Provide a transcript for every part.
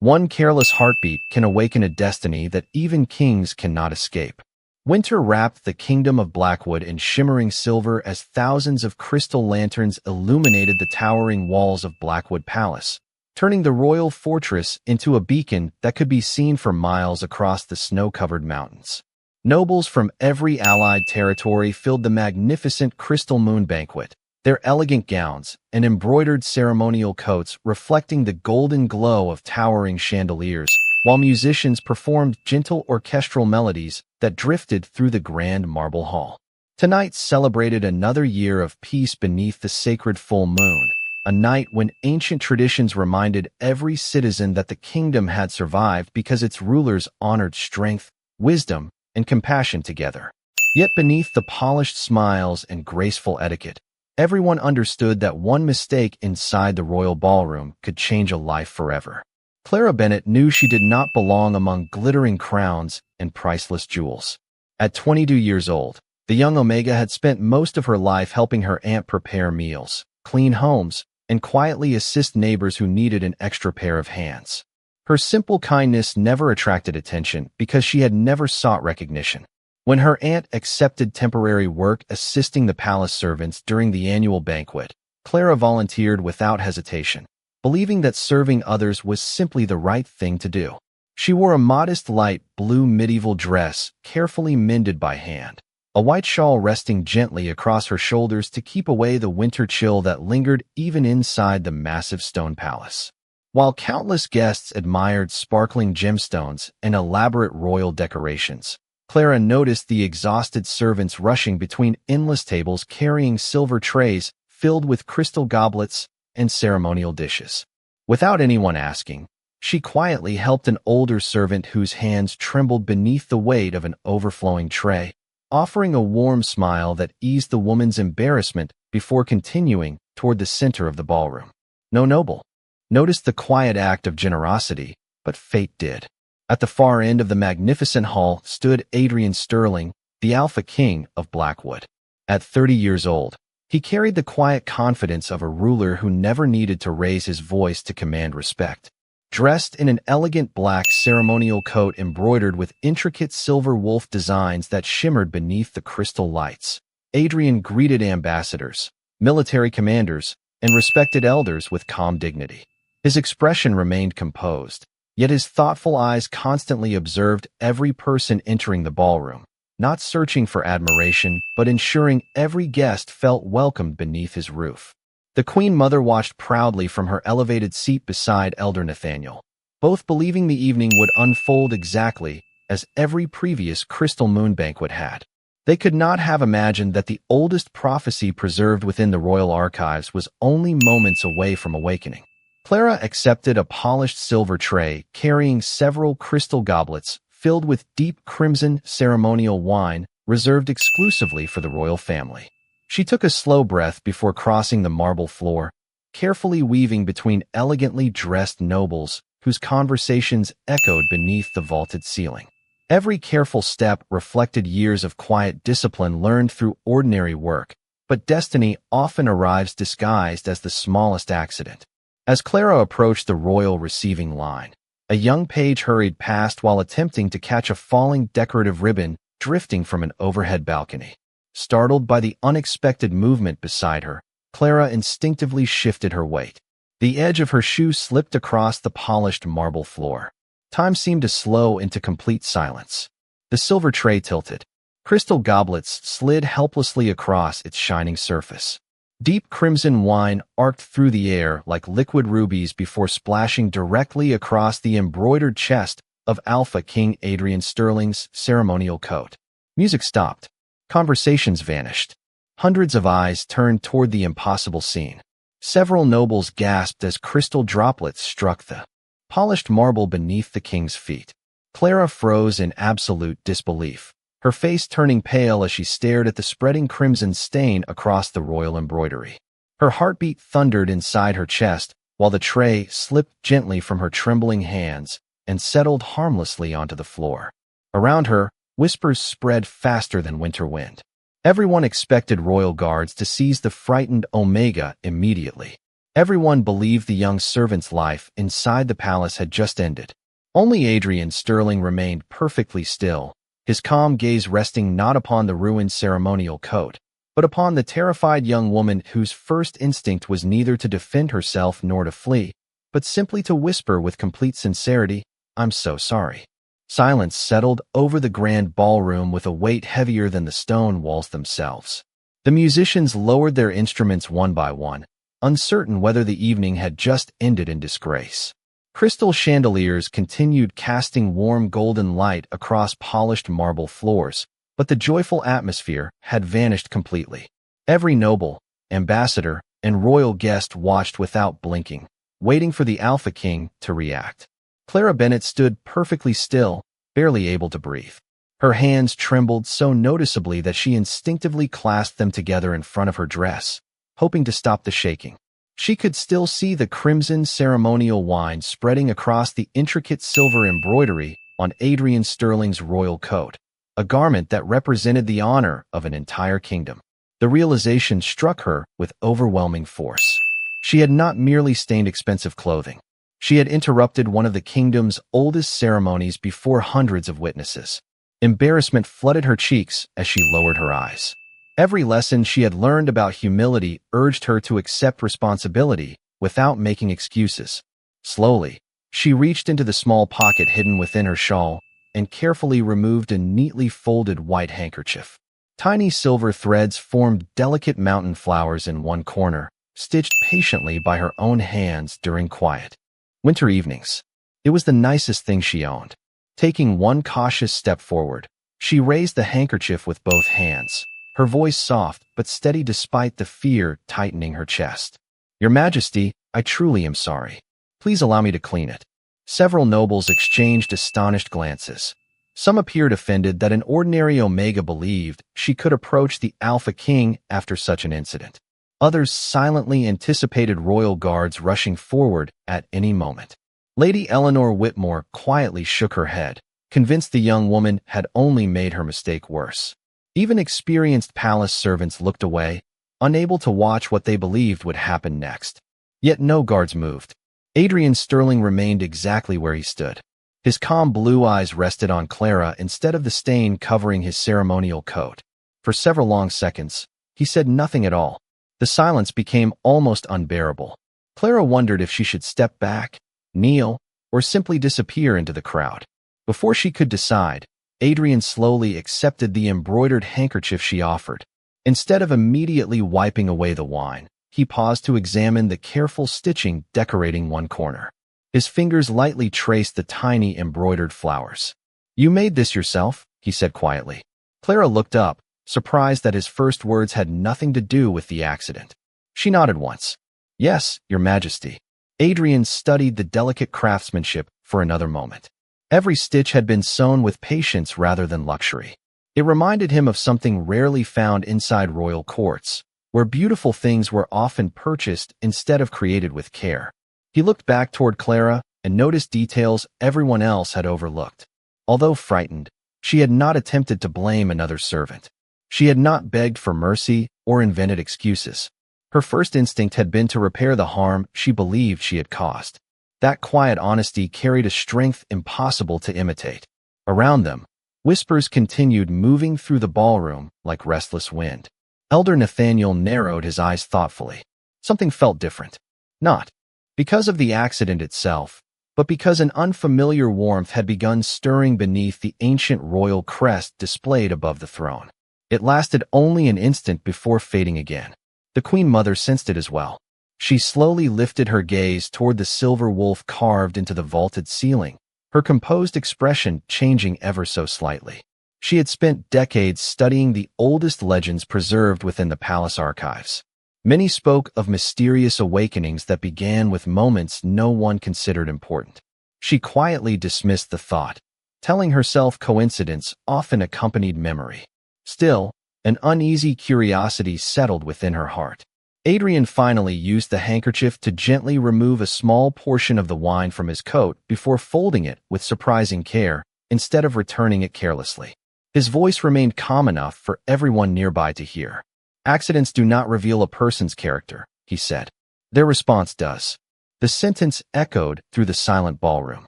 One careless heartbeat can awaken a destiny that even kings cannot escape. Winter wrapped the kingdom of Blackwood in shimmering silver as thousands of crystal lanterns illuminated the towering walls of Blackwood Palace, turning the royal fortress into a beacon that could be seen for miles across the snow-covered mountains. Nobles from every allied territory filled the magnificent Crystal Moon banquet, their elegant gowns and embroidered ceremonial coats reflecting the golden glow of towering chandeliers, while musicians performed gentle orchestral melodies that drifted through the grand marble hall. Tonight celebrated another year of peace beneath the sacred full moon, a night when ancient traditions reminded every citizen that the kingdom had survived because its rulers honored strength, wisdom, and compassion together. Yet beneath the polished smiles and graceful etiquette, everyone understood that one mistake inside the royal ballroom could change a life forever. Clara Bennett knew she did not belong among glittering crowns and priceless jewels. At 22 years old, the young Omega had spent most of her life helping her aunt prepare meals, clean homes, and quietly assist neighbors who needed an extra pair of hands. Her simple kindness never attracted attention because she had never sought recognition. When her aunt accepted temporary work assisting the palace servants during the annual banquet, Clara volunteered without hesitation, believing that serving others was simply the right thing to do. She wore a modest light blue medieval dress, carefully mended by hand, a white shawl resting gently across her shoulders to keep away the winter chill that lingered even inside the massive stone palace. While countless guests admired sparkling gemstones and elaborate royal decorations, Clara noticed the exhausted servants rushing between endless tables carrying silver trays filled with crystal goblets and ceremonial dishes. Without anyone asking, she quietly helped an older servant whose hands trembled beneath the weight of an overflowing tray, offering a warm smile that eased the woman's embarrassment before continuing toward the center of the ballroom. No noble noticed the quiet act of generosity, but fate did. At the far end of the magnificent hall stood Adrian Sterling, the Alpha King of Blackwood. At 30 years old, he carried the quiet confidence of a ruler who never needed to raise his voice to command respect. Dressed in an elegant black ceremonial coat embroidered with intricate silver wolf designs that shimmered beneath the crystal lights, Adrian greeted ambassadors, military commanders, and respected elders with calm dignity. His expression remained composed, yet his thoughtful eyes constantly observed every person entering the ballroom, not searching for admiration, but ensuring every guest felt welcomed beneath his roof. The Queen Mother watched proudly from her elevated seat beside Elder Nathaniel, both believing the evening would unfold exactly as every previous Crystal Moon banquet had. They could not have imagined that the oldest prophecy preserved within the royal archives was only moments away from awakening. Clara accepted a polished silver tray carrying several crystal goblets filled with deep crimson ceremonial wine reserved exclusively for the royal family. She took a slow breath before crossing the marble floor, carefully weaving between elegantly dressed nobles whose conversations echoed beneath the vaulted ceiling. Every careful step reflected years of quiet discipline learned through ordinary work, but destiny often arrives disguised as the smallest accident. As Clara approached the royal receiving line, a young page hurried past while attempting to catch a falling decorative ribbon drifting from an overhead balcony. Startled by the unexpected movement beside her, Clara instinctively shifted her weight. The edge of her shoe slipped across the polished marble floor. Time seemed to slow into complete silence. The silver tray tilted. Crystal goblets slid helplessly across its shining surface. Deep crimson wine arced through the air like liquid rubies before splashing directly across the embroidered chest of Alpha King Adrian Sterling's ceremonial coat. Music stopped. Conversations vanished. Hundreds of eyes turned toward the impossible scene. Several nobles gasped as crystal droplets struck the polished marble beneath the king's feet. Clara froze in absolute disbelief, her face turning pale as she stared at the spreading crimson stain across the royal embroidery. Her heartbeat thundered inside her chest while the tray slipped gently from her trembling hands and settled harmlessly onto the floor. Around her, whispers spread faster than winter wind. Everyone expected royal guards to seize the frightened Omega immediately. Everyone believed the young servant's life inside the palace had just ended. Only Adrian Sterling remained perfectly still, his calm gaze resting not upon the ruined ceremonial coat, but upon the terrified young woman whose first instinct was neither to defend herself nor to flee, but simply to whisper with complete sincerity, "I'm so sorry." Silence settled over the grand ballroom with a weight heavier than the stone walls themselves. The musicians lowered their instruments one by one, uncertain whether the evening had just ended in disgrace. Crystal chandeliers continued casting warm golden light across polished marble floors, but the joyful atmosphere had vanished completely. Every noble, ambassador, and royal guest watched without blinking, waiting for the Alpha King to react. Clara Bennett stood perfectly still, barely able to breathe. Her hands trembled so noticeably that she instinctively clasped them together in front of her dress, hoping to stop the shaking. She could still see the crimson ceremonial wine spreading across the intricate silver embroidery on Adrian Sterling's royal coat, a garment that represented the honor of an entire kingdom. The realization struck her with overwhelming force. She had not merely stained expensive clothing. She had interrupted one of the kingdom's oldest ceremonies before hundreds of witnesses. Embarrassment flooded her cheeks as she lowered her eyes. Every lesson she had learned about humility urged her to accept responsibility without making excuses. Slowly, she reached into the small pocket hidden within her shawl and carefully removed a neatly folded white handkerchief. Tiny silver threads formed delicate mountain flowers in one corner, stitched patiently by her own hands during quiet winter evenings. It was the nicest thing she owned. Taking one cautious step forward, she raised the handkerchief with both hands, her voice soft but steady despite the fear tightening her chest. "Your Majesty, I truly am sorry. Please allow me to clean it." Several nobles exchanged astonished glances. Some appeared offended that an ordinary Omega believed she could approach the Alpha King after such an incident. Others silently anticipated royal guards rushing forward at any moment. Lady Eleanor Whitmore quietly shook her head, convinced the young woman had only made her mistake worse. Even experienced palace servants looked away, unable to watch what they believed would happen next. Yet no guards moved. Adrian Sterling remained exactly where he stood. His calm blue eyes rested on Clara instead of the stain covering his ceremonial coat. For several long seconds, he said nothing at all. The silence became almost unbearable. Clara wondered if she should step back, kneel, or simply disappear into the crowd. Before she could decide, Adrian slowly accepted the embroidered handkerchief she offered. Instead of immediately wiping away the wine, he paused to examine the careful stitching decorating one corner. His fingers lightly traced the tiny embroidered flowers. "You made this yourself?" he said quietly. Clara looked up, surprised that his first words had nothing to do with the accident. She nodded once. "Yes, Your Majesty." Adrian studied the delicate craftsmanship for another moment. Every stitch had been sewn with patience rather than luxury. It reminded him of something rarely found inside royal courts, where beautiful things were often purchased instead of created with care. He looked back toward Clara and noticed details everyone else had overlooked. Although frightened, she had not attempted to blame another servant. She had not begged for mercy or invented excuses. Her first instinct had been to repair the harm she believed she had caused. That quiet honesty carried a strength impossible to imitate. Around them, whispers continued moving through the ballroom like restless wind. Elder Nathaniel narrowed his eyes thoughtfully. Something felt different. Not because of the accident itself, but because an unfamiliar warmth had begun stirring beneath the ancient royal crest displayed above the throne. It lasted only an instant before fading again. The Queen Mother sensed it as well. She slowly lifted her gaze toward the silver wolf carved into the vaulted ceiling, her composed expression changing ever so slightly. She had spent decades studying the oldest legends preserved within the palace archives. Many spoke of mysterious awakenings that began with moments no one considered important. She quietly dismissed the thought, telling herself coincidence often accompanied memory. Still, an uneasy curiosity settled within her heart. Adrian finally used the handkerchief to gently remove a small portion of the wine from his coat before folding it with surprising care instead of returning it carelessly. His voice remained calm enough for everyone nearby to hear. "Accidents do not reveal a person's character," he said. Their response does. The sentence echoed through the silent ballroom.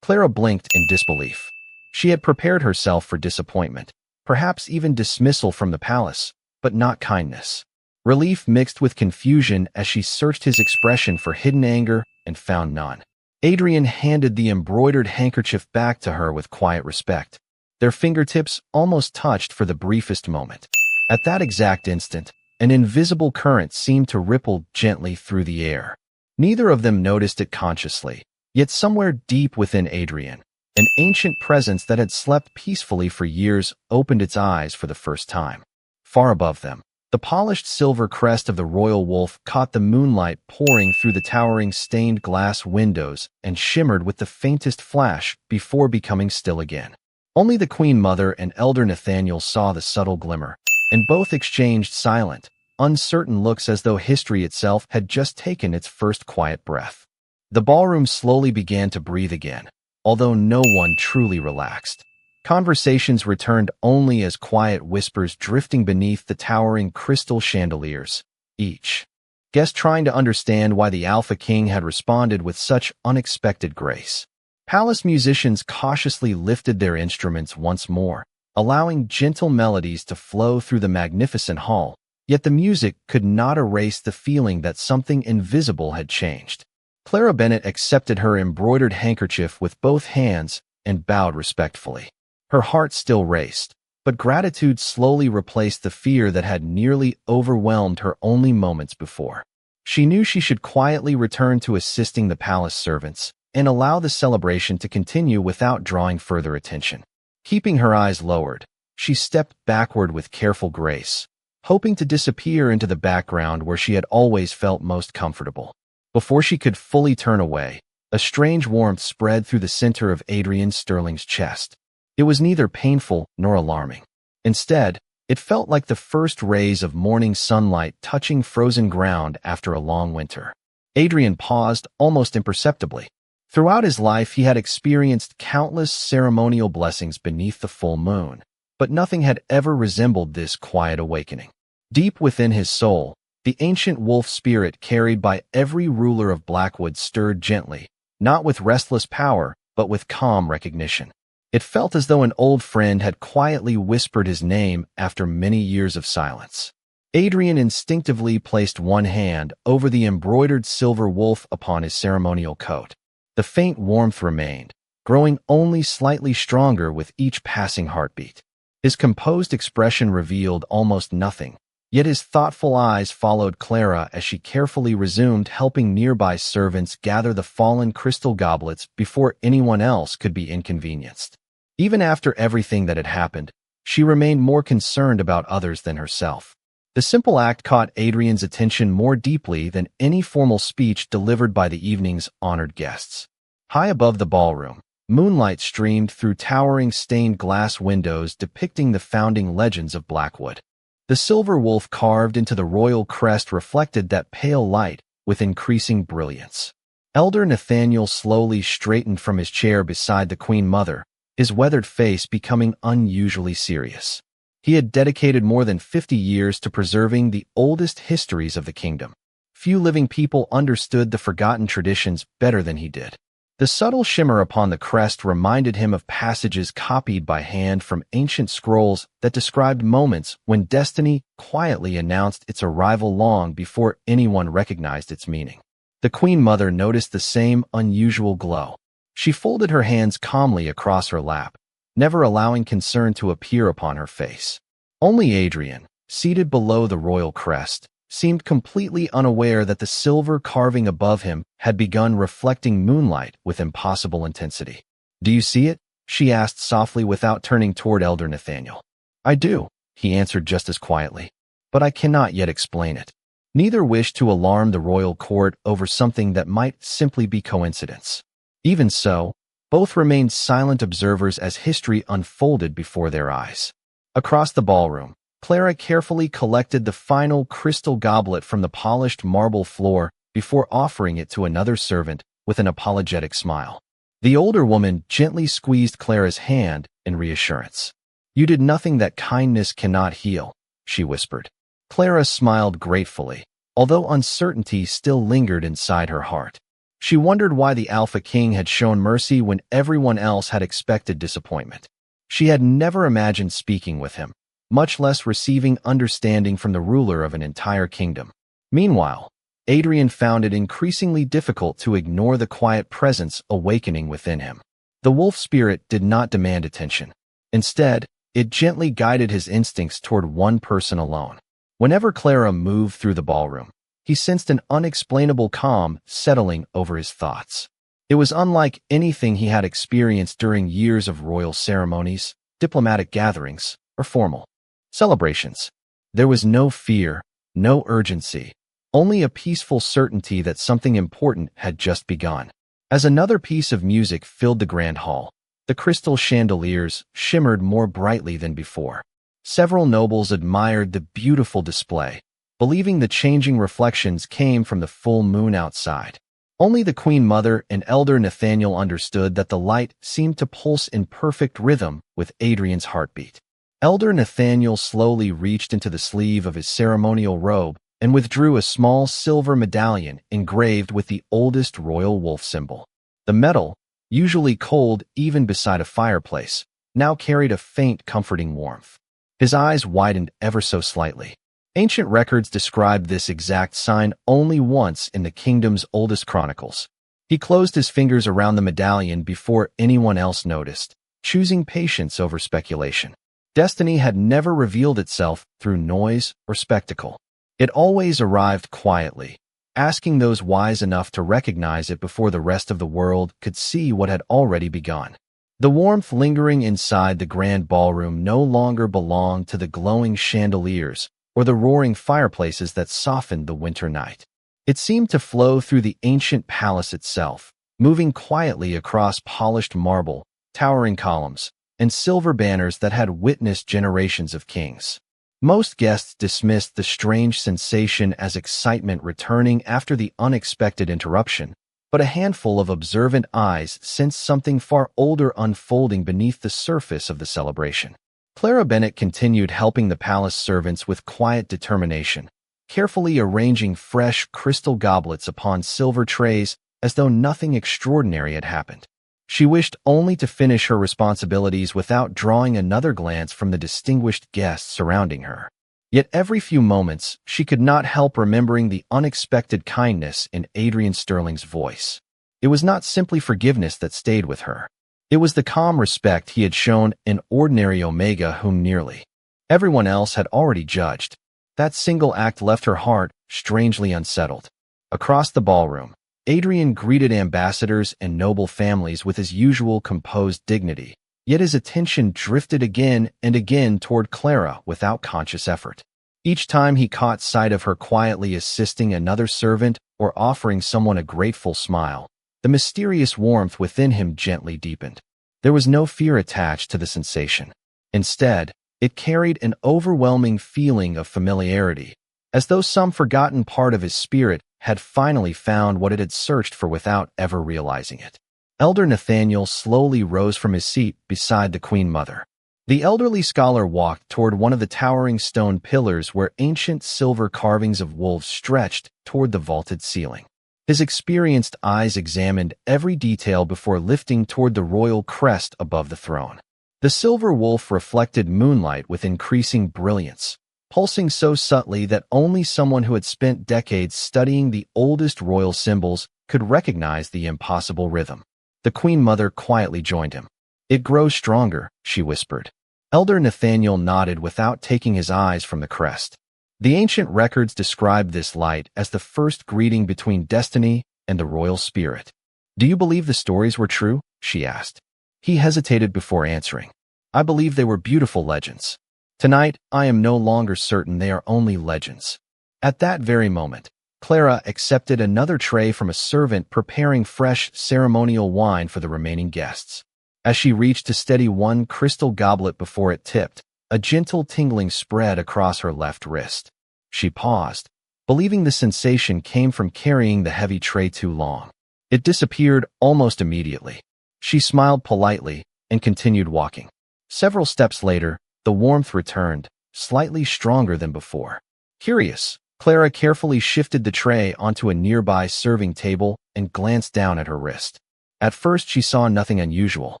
Clara blinked in disbelief. She had prepared herself for disappointment, perhaps even dismissal from the palace, but not kindness. Relief mixed with confusion as she searched his expression for hidden anger and found none. Adrian handed the embroidered handkerchief back to her with quiet respect. Their fingertips almost touched for the briefest moment. At that exact instant, an invisible current seemed to ripple gently through the air. Neither of them noticed it consciously, yet somewhere deep within Adrian, an ancient presence that had slept peacefully for years opened its eyes for the first time. Far above them, the polished silver crest of the royal wolf caught the moonlight pouring through the towering stained glass windows and shimmered with the faintest flash before becoming still again. Only the Queen Mother and Elder Nathaniel saw the subtle glimmer, and both exchanged silent, uncertain looks as though history itself had just taken its first quiet breath. The ballroom slowly began to breathe again, although no one truly relaxed. Conversations returned only as quiet whispers drifting beneath the towering crystal chandeliers, each guest trying to understand why the Alpha King had responded with such unexpected grace. Palace musicians cautiously lifted their instruments once more, allowing gentle melodies to flow through the magnificent hall, yet the music could not erase the feeling that something invisible had changed. Clara Bennett accepted her embroidered handkerchief with both hands and bowed respectfully. Her heart still raced, but gratitude slowly replaced the fear that had nearly overwhelmed her only moments before. She knew she should quietly return to assisting the palace servants and allow the celebration to continue without drawing further attention. Keeping her eyes lowered, she stepped backward with careful grace, hoping to disappear into the background where she had always felt most comfortable. Before she could fully turn away, a strange warmth spread through the center of Adrian Sterling's chest. It was neither painful nor alarming. Instead, it felt like the first rays of morning sunlight touching frozen ground after a long winter. Adrian paused almost imperceptibly. Throughout his life, he had experienced countless ceremonial blessings beneath the full moon, but nothing had ever resembled this quiet awakening. Deep within his soul, the ancient wolf spirit carried by every ruler of Blackwood stirred gently, not with restless power, but with calm recognition. It felt as though an old friend had quietly whispered his name after many years of silence. Adrian instinctively placed one hand over the embroidered silver wolf upon his ceremonial coat. The faint warmth remained, growing only slightly stronger with each passing heartbeat. His composed expression revealed almost nothing, yet his thoughtful eyes followed Clara as she carefully resumed helping nearby servants gather the fallen crystal goblets before anyone else could be inconvenienced. Even after everything that had happened, she remained more concerned about others than herself. The simple act caught Adrian's attention more deeply than any formal speech delivered by the evening's honored guests. High above the ballroom, moonlight streamed through towering stained glass windows depicting the founding legends of Blackwood. The silver wolf carved into the royal crest reflected that pale light with increasing brilliance. Elder Nathaniel slowly straightened from his chair beside the Queen Mother, his weathered face becoming unusually serious. He had dedicated more than 50 years to preserving the oldest histories of the kingdom. Few living people understood the forgotten traditions better than he did. The subtle shimmer upon the crest reminded him of passages copied by hand from ancient scrolls that described moments when destiny quietly announced its arrival long before anyone recognized its meaning. The Queen Mother noticed the same unusual glow. She folded her hands calmly across her lap, never allowing concern to appear upon her face. Only Adrian, seated below the royal crest, seemed completely unaware that the silver carving above him had begun reflecting moonlight with impossible intensity. "Do you see it?" she asked softly without turning toward Elder Nathaniel. "I do," he answered just as quietly, "but I cannot yet explain it." Neither wished to alarm the royal court over something that might simply be coincidence. Even so, both remained silent observers as history unfolded before their eyes. Across the ballroom, Clara carefully collected the final crystal goblet from the polished marble floor before offering it to another servant with an apologetic smile. The older woman gently squeezed Clara's hand in reassurance. "You did nothing that kindness cannot heal," she whispered. Clara smiled gratefully, although uncertainty still lingered inside her heart. She wondered why the Alpha King had shown mercy when everyone else had expected disappointment. She had never imagined speaking with him, much less receiving understanding from the ruler of an entire kingdom. Meanwhile, Adrian found it increasingly difficult to ignore the quiet presence awakening within him. The wolf spirit did not demand attention. Instead, it gently guided his instincts toward one person alone. Whenever Clara moved through the ballroom, he sensed an unexplainable calm settling over his thoughts. It was unlike anything he had experienced during years of royal ceremonies, diplomatic gatherings, or formal celebrations. There was no fear, no urgency, only a peaceful certainty that something important had just begun. As another piece of music filled the grand hall, the crystal chandeliers shimmered more brightly than before. Several nobles admired the beautiful display, believing the changing reflections came from the full moon outside. Only the Queen Mother and Elder Nathaniel understood that the light seemed to pulse in perfect rhythm with Adrian's heartbeat. Elder Nathaniel slowly reached into the sleeve of his ceremonial robe and withdrew a small silver medallion engraved with the oldest royal wolf symbol. The metal, usually cold even beside a fireplace, now carried a faint, comforting warmth. His eyes widened ever so slightly. Ancient records describe this exact sign only once in the kingdom's oldest chronicles. He closed his fingers around the medallion before anyone else noticed, choosing patience over speculation. Destiny had never revealed itself through noise or spectacle. It always arrived quietly, asking those wise enough to recognize it before the rest of the world could see what had already begun. The warmth lingering inside the grand ballroom no longer belonged to the glowing chandeliers or the roaring fireplaces that softened the winter night. It seemed to flow through the ancient palace itself, moving quietly across polished marble, towering columns, and silver banners that had witnessed generations of kings. Most guests dismissed the strange sensation as excitement returning after the unexpected interruption, but a handful of observant eyes sensed something far older unfolding beneath the surface of the celebration. Clara Bennett continued helping the palace servants with quiet determination, carefully arranging fresh crystal goblets upon silver trays as though nothing extraordinary had happened. She wished only to finish her responsibilities without drawing another glance from the distinguished guests surrounding her. Yet every few moments, she could not help remembering the unexpected kindness in Adrian Sterling's voice. It was not simply forgiveness that stayed with her. It was the calm respect he had shown in ordinary Omega whom nearly everyone else had already judged. That single act left her heart strangely unsettled. Across the ballroom, Adrian greeted ambassadors and noble families with his usual composed dignity, yet his attention drifted again and again toward Clara without conscious effort. Each time he caught sight of her quietly assisting another servant or offering someone a grateful smile, the mysterious warmth within him gently deepened. There was no fear attached to the sensation. Instead, it carried an overwhelming feeling of familiarity, as though some forgotten part of his spirit had finally found what it had searched for without ever realizing it. Elder Nathaniel slowly rose from his seat beside the Queen Mother. The elderly scholar walked toward one of the towering stone pillars where ancient silver carvings of wolves stretched toward the vaulted ceiling. His experienced eyes examined every detail before lifting toward the royal crest above the throne. The silver wolf reflected moonlight with increasing brilliance, pulsing so subtly that only someone who had spent decades studying the oldest royal symbols could recognize the impossible rhythm. The Queen Mother quietly joined him. "It grows stronger," she whispered. Elder Nathaniel nodded without taking his eyes from the crest. The ancient records describe this light as the first greeting between destiny and the royal spirit. "Do you believe the stories were true?" she asked. He hesitated before answering. "I believe they were beautiful legends. Tonight, I am no longer certain they are only legends." At that very moment, Clara accepted another tray from a servant preparing fresh ceremonial wine for the remaining guests. As she reached to steady one crystal goblet before it tipped, a gentle tingling spread across her left wrist. She paused, believing the sensation came from carrying the heavy tray too long. It disappeared almost immediately. She smiled politely and continued walking. Several steps later, the warmth returned, slightly stronger than before. "Curious," Clara carefully shifted the tray onto a nearby serving table and glanced down at her wrist. At first she saw nothing unusual.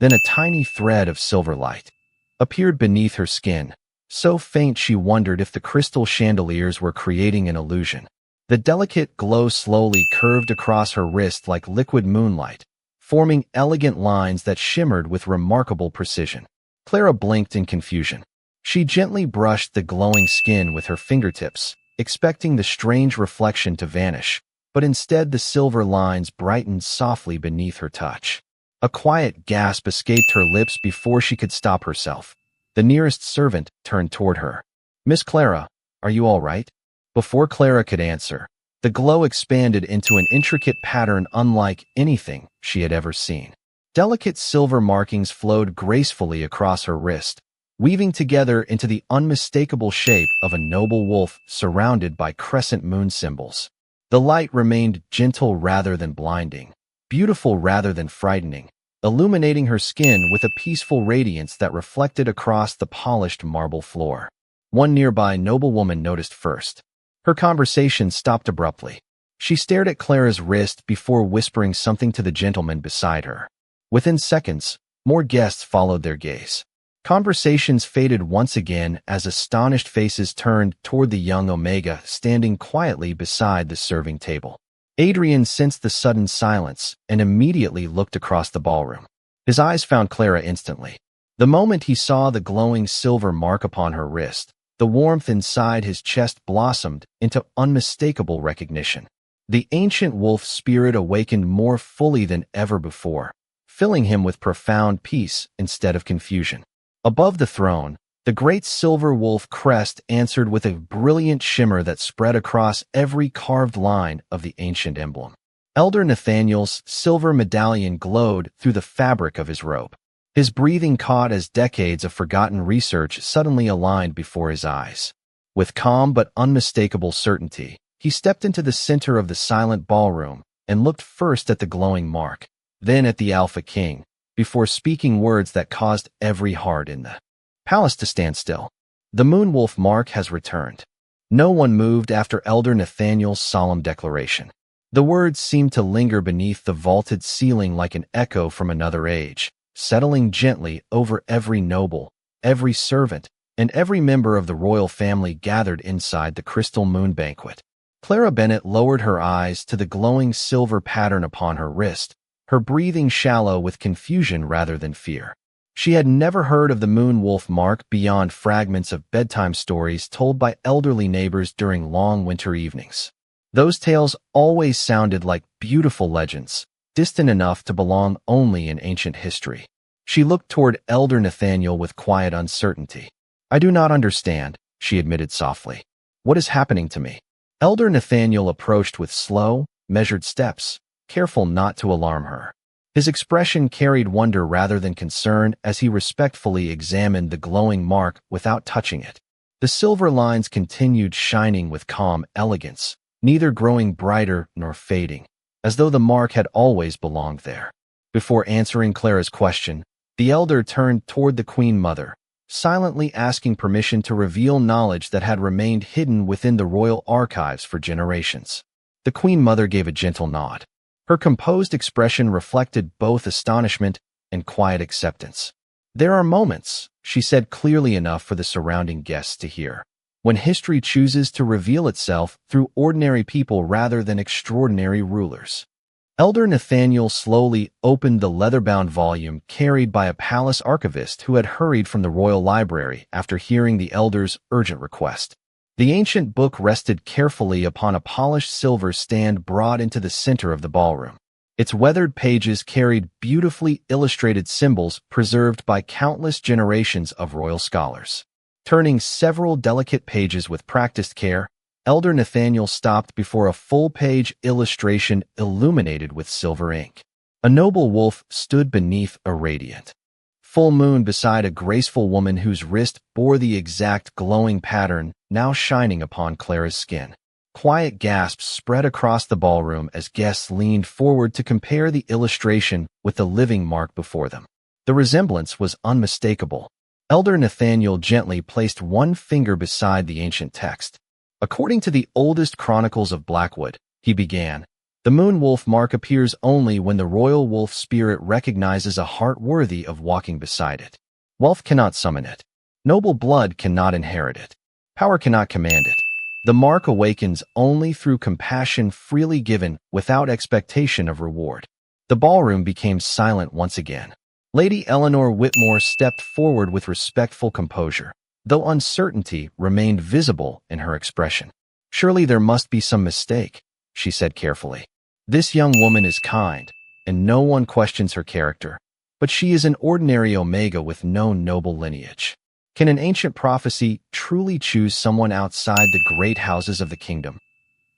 Then a tiny thread of silver light appeared beneath her skin, so faint she wondered if the crystal chandeliers were creating an illusion. The delicate glow slowly curved across her wrist like liquid moonlight, forming elegant lines that shimmered with remarkable precision. Clara blinked in confusion. She gently brushed the glowing skin with her fingertips, expecting the strange reflection to vanish, but instead the silver lines brightened softly beneath her touch. A quiet gasp escaped her lips before she could stop herself. The nearest servant turned toward her. "Miss Clara, are you all right?" Before Clara could answer, the glow expanded into an intricate pattern unlike anything she had ever seen. Delicate silver markings flowed gracefully across her wrist, weaving together into the unmistakable shape of a noble wolf surrounded by crescent moon symbols. The light remained gentle rather than blinding, beautiful rather than frightening, illuminating her skin with a peaceful radiance that reflected across the polished marble floor. One nearby noblewoman noticed first. Her conversation stopped abruptly. She stared at Clara's wrist before whispering something to the gentleman beside her. Within seconds, more guests followed their gaze. Conversations faded once again as astonished faces turned toward the young Omega standing quietly beside the serving table. Adrian sensed the sudden silence and immediately looked across the ballroom. His eyes found Clara instantly. The moment he saw the glowing silver mark upon her wrist, the warmth inside his chest blossomed into unmistakable recognition. The ancient wolf spirit awakened more fully than ever before, filling him with profound peace instead of confusion. Above the throne, the great silver wolf crest answered with a brilliant shimmer that spread across every carved line of the ancient emblem. Elder Nathaniel's silver medallion glowed through the fabric of his robe. His breathing caught as decades of forgotten research suddenly aligned before his eyes. With calm but unmistakable certainty, he stepped into the center of the silent ballroom and looked first at the glowing mark, then at the Alpha King, before speaking words that caused every heart in the palace to stand still. "The Moonwolf mark has returned." No one moved after Elder Nathaniel's solemn declaration. The words seemed to linger beneath the vaulted ceiling like an echo from another age, settling gently over every noble, every servant, and every member of the royal family gathered inside the Crystal Moon banquet. Clara Bennett lowered her eyes to the glowing silver pattern upon her wrist, her breathing shallow with confusion rather than fear. She had never heard of the Moon Wolf mark beyond fragments of bedtime stories told by elderly neighbors during long winter evenings. Those tales always sounded like beautiful legends, distant enough to belong only in ancient history. She looked toward Elder Nathaniel with quiet uncertainty. "I do not understand," she admitted softly. "What is happening to me?" Elder Nathaniel approached with slow, measured steps, careful not to alarm her. His expression carried wonder rather than concern as he respectfully examined the glowing mark without touching it. The silver lines continued shining with calm elegance, neither growing brighter nor fading, as though the mark had always belonged there. Before answering Clara's question, the elder turned toward the Queen Mother, silently asking permission to reveal knowledge that had remained hidden within the royal archives for generations. The Queen Mother gave a gentle nod. Her composed expression reflected both astonishment and quiet acceptance. "There are moments," she said clearly enough for the surrounding guests to hear, "when history chooses to reveal itself through ordinary people rather than extraordinary rulers." Elder Nathaniel slowly opened the leather-bound volume carried by a palace archivist who had hurried from the royal library after hearing the elder's urgent request. The ancient book rested carefully upon a polished silver stand brought into the center of the ballroom. Its weathered pages carried beautifully illustrated symbols preserved by countless generations of royal scholars. Turning several delicate pages with practiced care, Elder Nathaniel stopped before a full-page illustration illuminated with silver ink. A noble wolf stood beneath a radiant full moon beside a graceful woman whose wrist bore the exact glowing pattern now shining upon Clara's skin. Quiet gasps spread across the ballroom as guests leaned forward to compare the illustration with the living mark before them. The resemblance was unmistakable. Elder Nathaniel gently placed one finger beside the ancient text. According to the oldest chronicles of Blackwood, he began, the moon wolf mark appears only when the royal wolf spirit recognizes a heart worthy of walking beside it. Wealth cannot summon it. Noble blood cannot inherit it. Power cannot command it. The mark awakens only through compassion freely given without expectation of reward. The ballroom became silent once again. Lady Eleanor Whitmore stepped forward with respectful composure, though uncertainty remained visible in her expression. Surely there must be some mistake, she said carefully. This young woman is kind, and no one questions her character, but she is an ordinary Omega with no noble lineage. Can an ancient prophecy truly choose someone outside the great houses of the kingdom?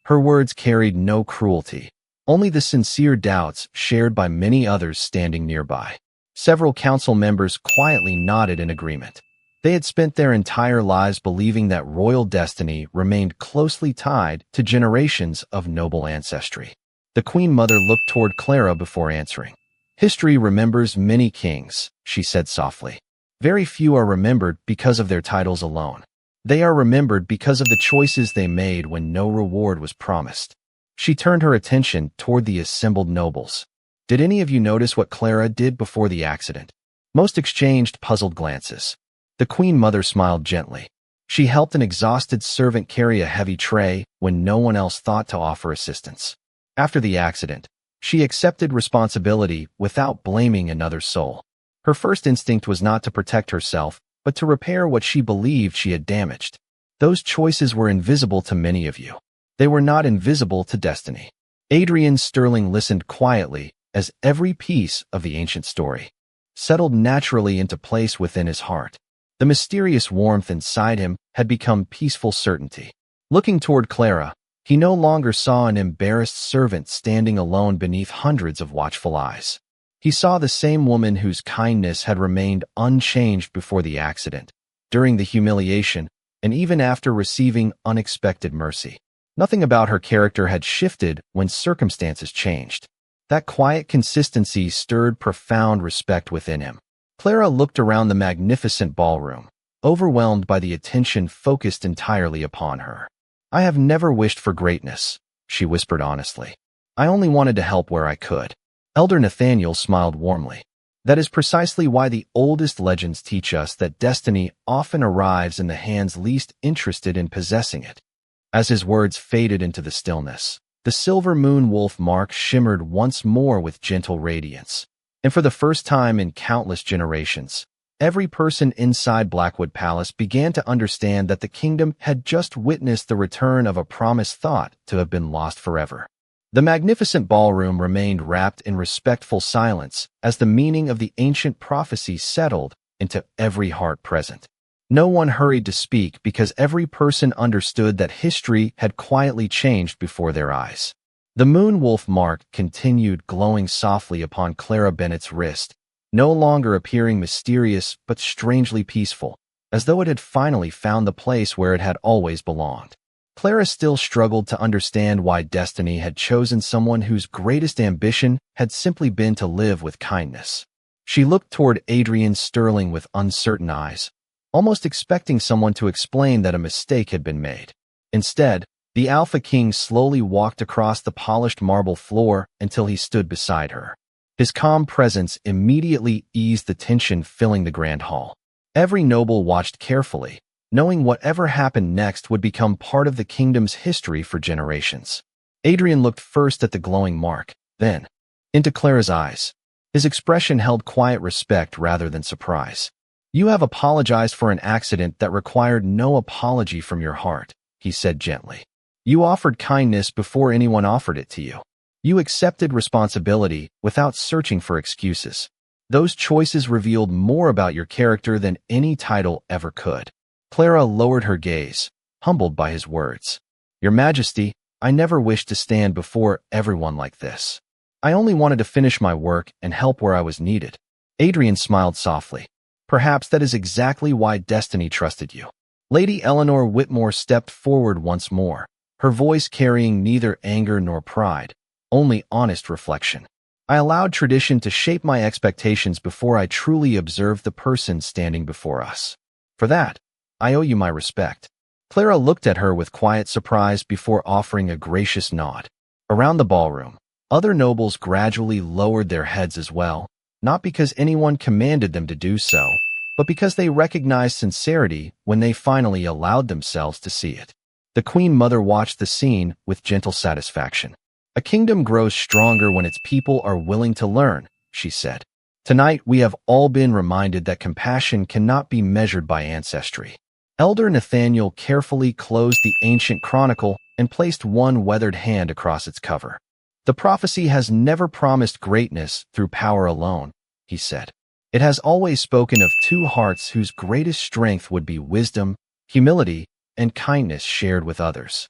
Her words carried no cruelty, only the sincere doubts shared by many others standing nearby. Several council members quietly nodded in agreement. They had spent their entire lives believing that royal destiny remained closely tied to generations of noble ancestry. The Queen Mother looked toward Clara before answering. History remembers many kings, she said softly. Very few are remembered because of their titles alone. They are remembered because of the choices they made when no reward was promised. She turned her attention toward the assembled nobles. Did any of you notice what Clara did before the accident? Most exchanged puzzled glances. The Queen Mother smiled gently. She helped an exhausted servant carry a heavy tray when no one else thought to offer assistance. After the accident, she accepted responsibility without blaming another soul. Her first instinct was not to protect herself, but to repair what she believed she had damaged. Those choices were invisible to many of you. They were not invisible to destiny. Adrian Sterling listened quietly as every piece of the ancient story settled naturally into place within his heart. The mysterious warmth inside him had become peaceful certainty. Looking toward Clara, he no longer saw an embarrassed servant standing alone beneath hundreds of watchful eyes. He saw the same woman whose kindness had remained unchanged before the accident, during the humiliation, and even after receiving unexpected mercy. Nothing about her character had shifted when circumstances changed. That quiet consistency stirred profound respect within him. Clara looked around the magnificent ballroom, overwhelmed by the attention focused entirely upon her. I have never wished for greatness, she whispered honestly. I only wanted to help where I could. Elder Nathaniel smiled warmly. That is precisely why the oldest legends teach us that destiny often arrives in the hands least interested in possessing it. As his words faded into the stillness, the silver moon wolf mark shimmered once more with gentle radiance. And for the first time in countless generations, every person inside Blackwood Palace began to understand that the kingdom had just witnessed the return of a promised thought to have been lost forever. The magnificent ballroom remained wrapped in respectful silence as the meaning of the ancient prophecy settled into every heart present. No one hurried to speak because every person understood that history had quietly changed before their eyes. The moon wolf mark continued glowing softly upon Clara Bennett's wrist, no longer appearing mysterious but strangely peaceful, as though it had finally found the place where it had always belonged. Clara still struggled to understand why destiny had chosen someone whose greatest ambition had simply been to live with kindness. She looked toward Adrian Sterling with uncertain eyes, almost expecting someone to explain that a mistake had been made. Instead, the Alpha King slowly walked across the polished marble floor until he stood beside her. His calm presence immediately eased the tension filling the grand hall. Every noble watched carefully, knowing whatever happened next would become part of the kingdom's history for generations. Adrian looked first at the glowing mark, then into Clara's eyes. His expression held quiet respect rather than surprise. You have apologized for an accident that required no apology from your heart, he said gently. You offered kindness before anyone offered it to you. You accepted responsibility without searching for excuses. Those choices revealed more about your character than any title ever could. Clara lowered her gaze, humbled by his words. Your Majesty, I never wished to stand before everyone like this. I only wanted to finish my work and help where I was needed. Adrian smiled softly. Perhaps that is exactly why destiny trusted you. Lady Eleanor Whitmore stepped forward once more, her voice carrying neither anger nor pride, only honest reflection. I allowed tradition to shape my expectations before I truly observed the person standing before us. For that, I owe you my respect. Clara looked at her with quiet surprise before offering a gracious nod. Around the ballroom, other nobles gradually lowered their heads as well, not because anyone commanded them to do so, but because they recognized sincerity when they finally allowed themselves to see it. The Queen Mother watched the scene with gentle satisfaction. A kingdom grows stronger when its people are willing to learn, she said. Tonight we have all been reminded that compassion cannot be measured by ancestry. Elder Nathaniel carefully closed the ancient chronicle and placed one weathered hand across its cover. The prophecy has never promised greatness through power alone, he said. It has always spoken of two hearts whose greatest strength would be wisdom, humility, and kindness shared with others.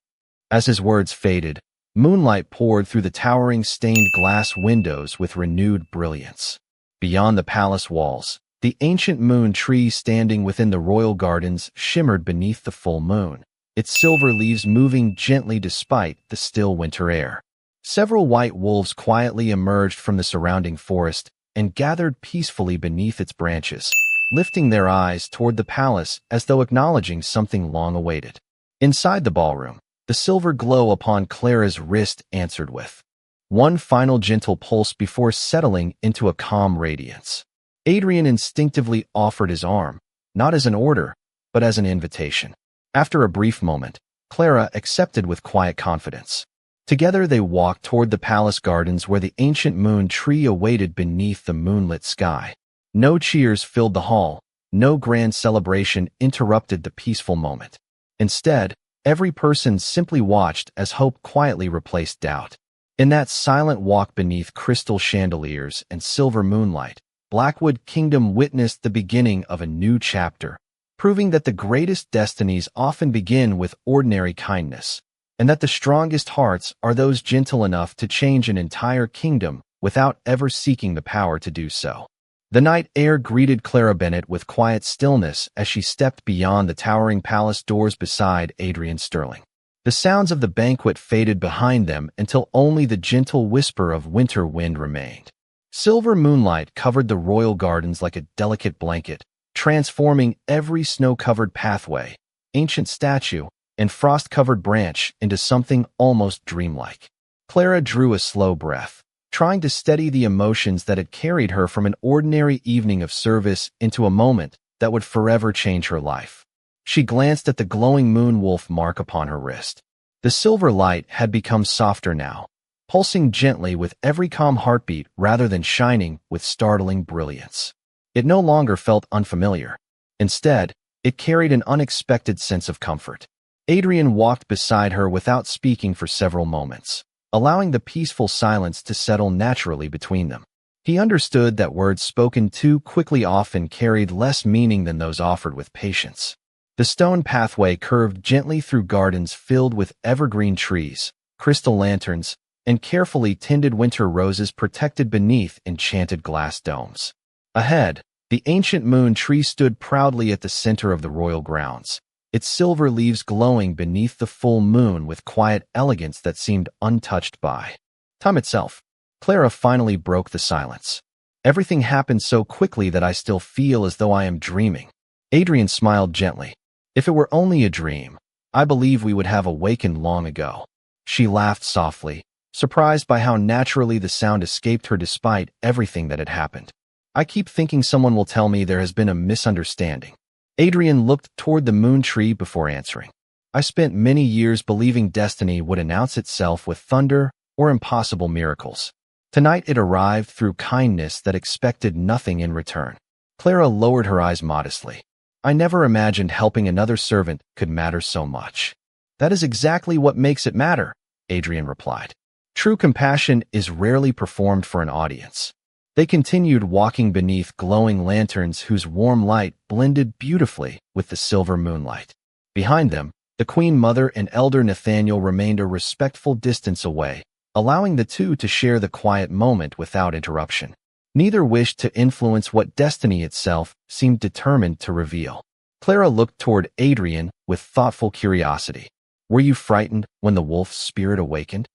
As his words faded, moonlight poured through the towering stained glass windows with renewed brilliance. Beyond the palace walls, the ancient moon tree standing within the royal gardens shimmered beneath the full moon, its silver leaves moving gently despite the still winter air. Several white wolves quietly emerged from the surrounding forest and gathered peacefully beneath its branches, lifting their eyes toward the palace as though acknowledging something long awaited. Inside the ballroom, the silver glow upon Clara's wrist answered with one final gentle pulse before settling into a calm radiance. Adrian instinctively offered his arm, not as an order, but as an invitation. After a brief moment, Clara accepted with quiet confidence. Together they walked toward the palace gardens where the ancient moon tree awaited beneath the moonlit sky. No cheers filled the hall, no grand celebration interrupted the peaceful moment. Instead, every person simply watched as hope quietly replaced doubt. In that silent walk beneath crystal chandeliers and silver moonlight, Blackwood Kingdom witnessed the beginning of a new chapter, proving that the greatest destinies often begin with ordinary kindness, and that the strongest hearts are those gentle enough to change an entire kingdom without ever seeking the power to do so. The night air greeted Clara Bennett with quiet stillness as she stepped beyond the towering palace doors beside Adrian Sterling. The sounds of the banquet faded behind them until only the gentle whisper of winter wind remained. Silver moonlight covered the royal gardens like a delicate blanket, transforming every snow-covered pathway, ancient statue, and frost-covered branch into something almost dreamlike. Clara drew a slow breath, trying to steady the emotions that had carried her from an ordinary evening of service into a moment that would forever change her life. She glanced at the glowing moon wolf mark upon her wrist. The silver light had become softer now, pulsing gently with every calm heartbeat rather than shining with startling brilliance. It no longer felt unfamiliar. Instead, it carried an unexpected sense of comfort. Adrian walked beside her without speaking for several moments, allowing the peaceful silence to settle naturally between them. He understood that words spoken too quickly often carried less meaning than those offered with patience. The stone pathway curved gently through gardens filled with evergreen trees, crystal lanterns, and carefully tended winter roses protected beneath enchanted glass domes. Ahead, the ancient moon tree stood proudly at the center of the royal grounds, its silver leaves glowing beneath the full moon with quiet elegance that seemed untouched by time itself. Clara finally broke the silence. Everything happened so quickly that I still feel as though I am dreaming. Adrian smiled gently. If it were only a dream, I believe we would have awakened long ago. She laughed softly, surprised by how naturally the sound escaped her despite everything that had happened. I keep thinking someone will tell me there has been a misunderstanding. Adrian looked toward the moon tree before answering. I spent many years believing destiny would announce itself with thunder or impossible miracles. Tonight it arrived through kindness that expected nothing in return. Clara lowered her eyes modestly. I never imagined helping another servant could matter so much. That is exactly what makes it matter, Adrian replied. True compassion is rarely performed for an audience. They continued walking beneath glowing lanterns whose warm light blended beautifully with the silver moonlight. Behind them, the Queen Mother and Elder Nathaniel remained a respectful distance away, allowing the two to share the quiet moment without interruption. Neither wished to influence what destiny itself seemed determined to reveal. Clara looked toward Adrian with thoughtful curiosity. Were you frightened when the wolf's spirit awakened?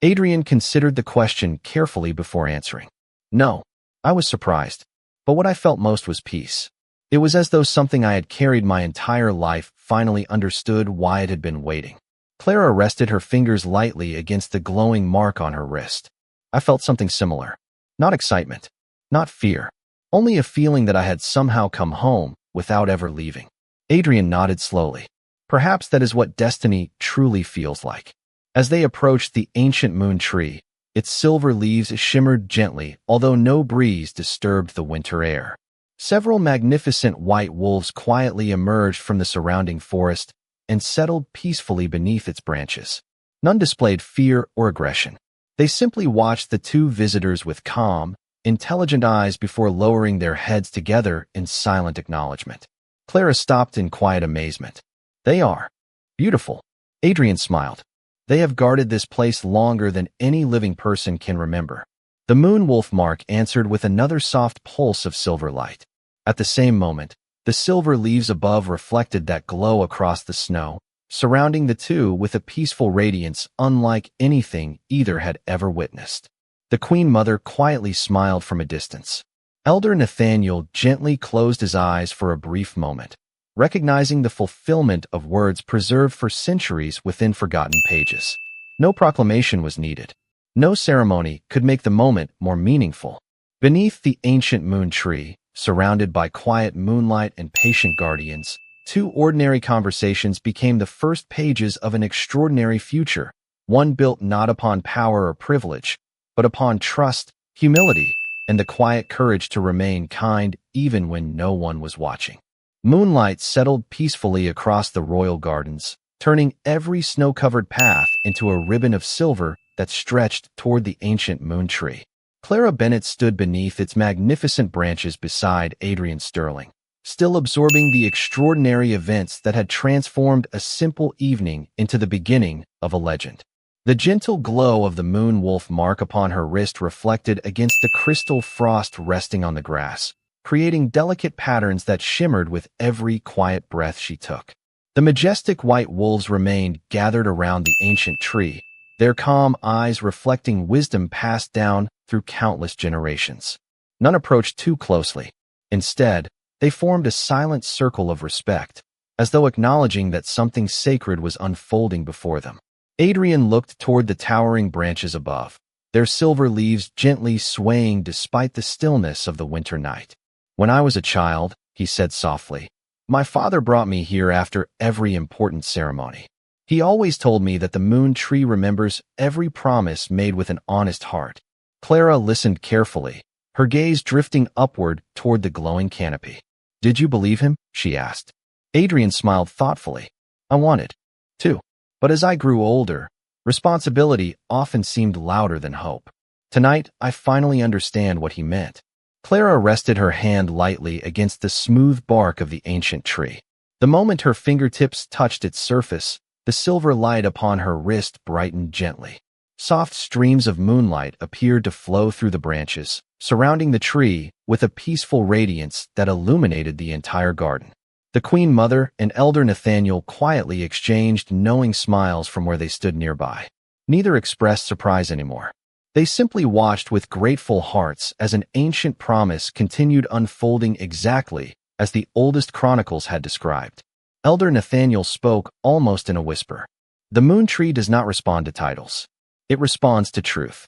Adrian considered the question carefully before answering. No, I was surprised, but what I felt most was peace. It was as though something I had carried my entire life finally understood why it had been waiting. Clara rested her fingers lightly against the glowing mark on her wrist. I felt something similar. Not excitement, not fear, only a feeling that I had somehow come home without ever leaving. Adrian nodded slowly. Perhaps that is what destiny truly feels like. As they approached the ancient moon tree, its silver leaves shimmered gently, although no breeze disturbed the winter air. Several magnificent white wolves quietly emerged from the surrounding forest and settled peacefully beneath its branches. None displayed fear or aggression. They simply watched the two visitors with calm, intelligent eyes before lowering their heads together in silent acknowledgement. Clara stopped in quiet amazement. They are beautiful. Adrian smiled. They have guarded this place longer than any living person can remember. The moon wolf mark answered with another soft pulse of silver light. At the same moment, the silver leaves above reflected that glow across the snow, surrounding the two with a peaceful radiance unlike anything either had ever witnessed. The Queen Mother quietly smiled from a distance. Elder Nathaniel gently closed his eyes for a brief moment, recognizing the fulfillment of words preserved for centuries within forgotten pages. No proclamation was needed. No ceremony could make the moment more meaningful. Beneath the ancient moon tree, surrounded by quiet moonlight and patient guardians, two ordinary conversations became the first pages of an extraordinary future, one built not upon power or privilege, but upon trust, humility, and the quiet courage to remain kind even when no one was watching. Moonlight settled peacefully across the royal gardens, turning every snow-covered path into a ribbon of silver that stretched toward the ancient moon tree. Clara Bennett stood beneath its magnificent branches beside Adrian Sterling, still absorbing the extraordinary events that had transformed a simple evening into the beginning of a legend. The gentle glow of the moon wolf mark upon her wrist reflected against the crystal frost resting on the grass, creating delicate patterns that shimmered with every quiet breath she took. The majestic white wolves remained gathered around the ancient tree, their calm eyes reflecting wisdom passed down through countless generations. None approached too closely. Instead, they formed a silent circle of respect, as though acknowledging that something sacred was unfolding before them. Adrian looked toward the towering branches above, their silver leaves gently swaying despite the stillness of the winter night. "When I was a child," he said softly, "my father brought me here after every important ceremony. He always told me that the moon tree remembers every promise made with an honest heart." Clara listened carefully, her gaze drifting upward toward the glowing canopy. "Did you believe him?" she asked. Adrian smiled thoughtfully. "I wanted to. But as I grew older, responsibility often seemed louder than hope. Tonight, I finally understand what he meant." Clara rested her hand lightly against the smooth bark of the ancient tree. The moment her fingertips touched its surface, the silver light upon her wrist brightened gently. Soft streams of moonlight appeared to flow through the branches, surrounding the tree with a peaceful radiance that illuminated the entire garden. The Queen Mother and Elder Nathaniel quietly exchanged knowing smiles from where they stood nearby. Neither expressed surprise anymore. They simply watched with grateful hearts as an ancient promise continued unfolding exactly as the oldest chronicles had described. Elder Nathaniel spoke almost in a whisper. "The moon tree does not respond to titles. It responds to truth."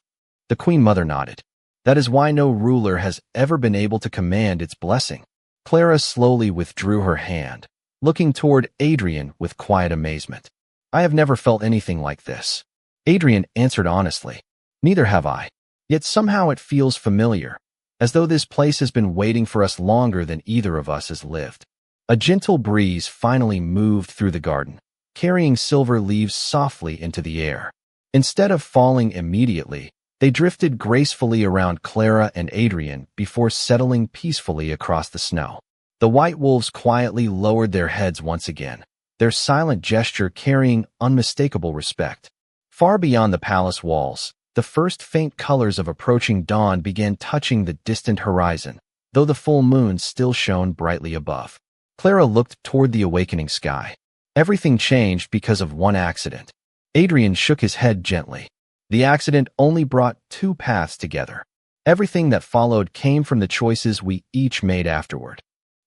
The Queen Mother nodded. "That is why no ruler has ever been able to command its blessing." Clara slowly withdrew her hand, looking toward Adrian with quiet amazement. "I have never felt anything like this." Adrian answered honestly. "Neither have I. Yet somehow it feels familiar, as though this place has been waiting for us longer than either of us has lived." A gentle breeze finally moved through the garden, carrying silver leaves softly into the air. Instead of falling immediately, they drifted gracefully around Clara and Adrian before settling peacefully across the snow. The white wolves quietly lowered their heads once again, their silent gesture carrying unmistakable respect. Far beyond the palace walls, the first faint colors of approaching dawn began touching the distant horizon, though the full moon still shone brightly above. Clara looked toward the awakening sky. Everything changed because of one accident. Adrian shook his head gently. The accident only brought two paths together. Everything that followed came from the choices we each made afterward.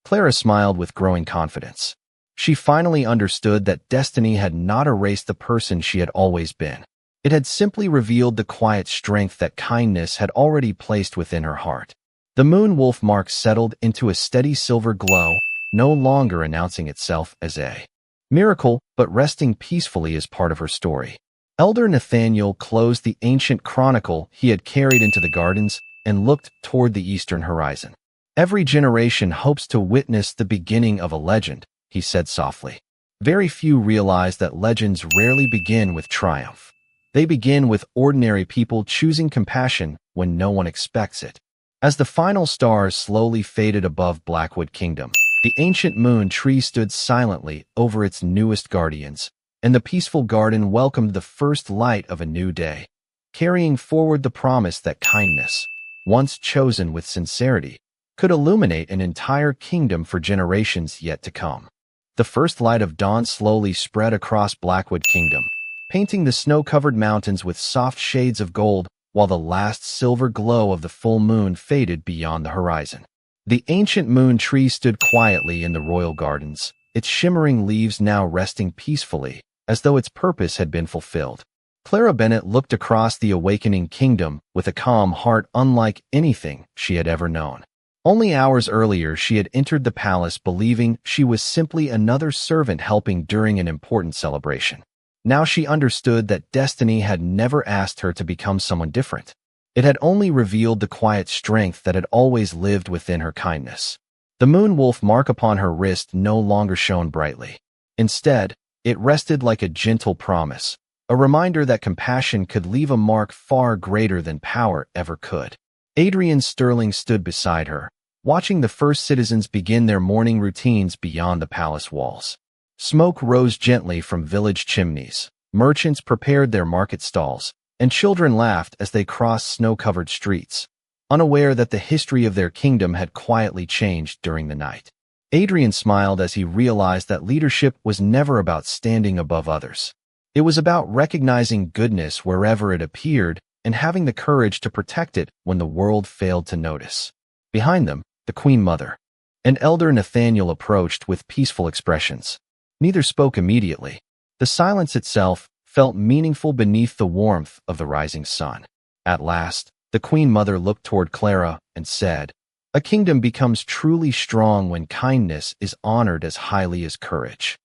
Clara smiled with growing confidence. She finally understood that destiny had not erased the person she had always been. It had simply revealed the quiet strength that kindness had already placed within her heart. The moon wolf mark settled into a steady silver glow, no longer announcing itself as a miracle, but resting peacefully as part of her story. Elder Nathaniel closed the ancient chronicle he had carried into the gardens and looked toward the eastern horizon. Every generation hopes to witness the beginning of a legend, he said softly. Very few realize that legends rarely begin with triumph. They begin with ordinary people choosing compassion when no one expects it. As the final stars slowly faded above Blackwood Kingdom, the ancient moon tree stood silently over its newest guardians, and the peaceful garden welcomed the first light of a new day, carrying forward the promise that kindness, once chosen with sincerity, could illuminate an entire kingdom for generations yet to come. The first light of dawn slowly spread across Blackwood Kingdom, painting the snow-covered mountains with soft shades of gold, while the last silver glow of the full moon faded beyond the horizon. The ancient moon tree stood quietly in the royal gardens, its shimmering leaves now resting peacefully, as though its purpose had been fulfilled. Clara Bennett looked across the awakening kingdom with a calm heart unlike anything she had ever known. Only hours earlier she had entered the palace believing she was simply another servant helping during an important celebration. Now she understood that destiny had never asked her to become someone different. It had only revealed the quiet strength that had always lived within her kindness. The moon wolf mark upon her wrist no longer shone brightly. Instead, it rested like a gentle promise, a reminder that compassion could leave a mark far greater than power ever could. Adrian Sterling stood beside her, watching the first citizens begin their morning routines beyond the palace walls. Smoke rose gently from village chimneys, merchants prepared their market stalls, and children laughed as they crossed snow-covered streets, unaware that the history of their kingdom had quietly changed during the night. Adrian smiled as he realized that leadership was never about standing above others. It was about recognizing goodness wherever it appeared and having the courage to protect it when the world failed to notice. Behind them, the Queen Mother and Elder Nathaniel approached with peaceful expressions. Neither spoke immediately. The silence itself felt meaningful beneath the warmth of the rising sun. At last, the Queen Mother looked toward Clara and said, "A kingdom becomes truly strong when kindness is honored as highly as courage."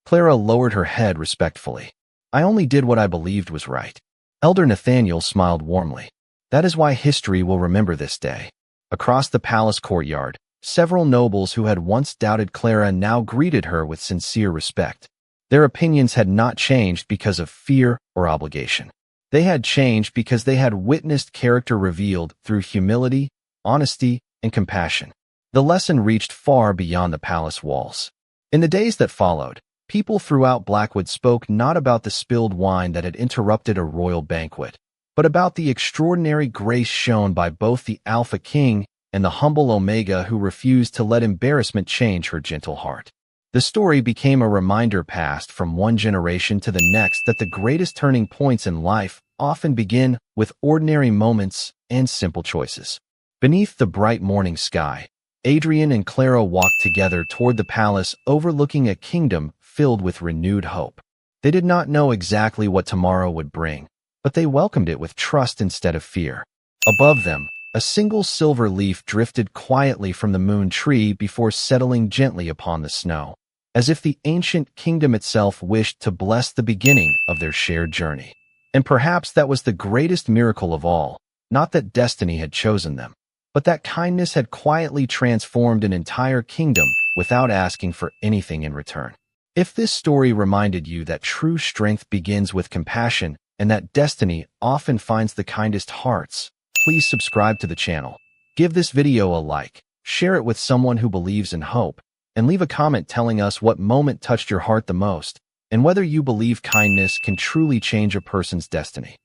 Clara lowered her head respectfully. "I only did what I believed was right." Elder Nathaniel smiled warmly. "That is why history will remember this day." Across the palace courtyard, several nobles who had once doubted Clara now greeted her with sincere respect. Their opinions had not changed because of fear or obligation. They had changed because they had witnessed character revealed through humility, honesty, and compassion. The lesson reached far beyond the palace walls. In the days that followed, people throughout Blackwood spoke not about the spilled wine that had interrupted a royal banquet, but about the extraordinary grace shown by both the Alpha King and the humble Omega who refused to let embarrassment change her gentle heart. The story became a reminder passed from one generation to the next that the greatest turning points in life often begin with ordinary moments and simple choices. Beneath the bright morning sky, Adrian and Clara walked together toward the palace overlooking a kingdom filled with renewed hope. They did not know exactly what tomorrow would bring, but they welcomed it with trust instead of fear. Above them, a single silver leaf drifted quietly from the moon tree before settling gently upon the snow, as if the ancient kingdom itself wished to bless the beginning of their shared journey. And perhaps that was the greatest miracle of all, not that destiny had chosen them, but that kindness had quietly transformed an entire kingdom without asking for anything in return. If this story reminded you that true strength begins with compassion and that destiny often finds the kindest hearts, please subscribe to the channel. Give this video a like, share it with someone who believes in hope, and leave a comment telling us what moment touched your heart the most and whether you believe kindness can truly change a person's destiny.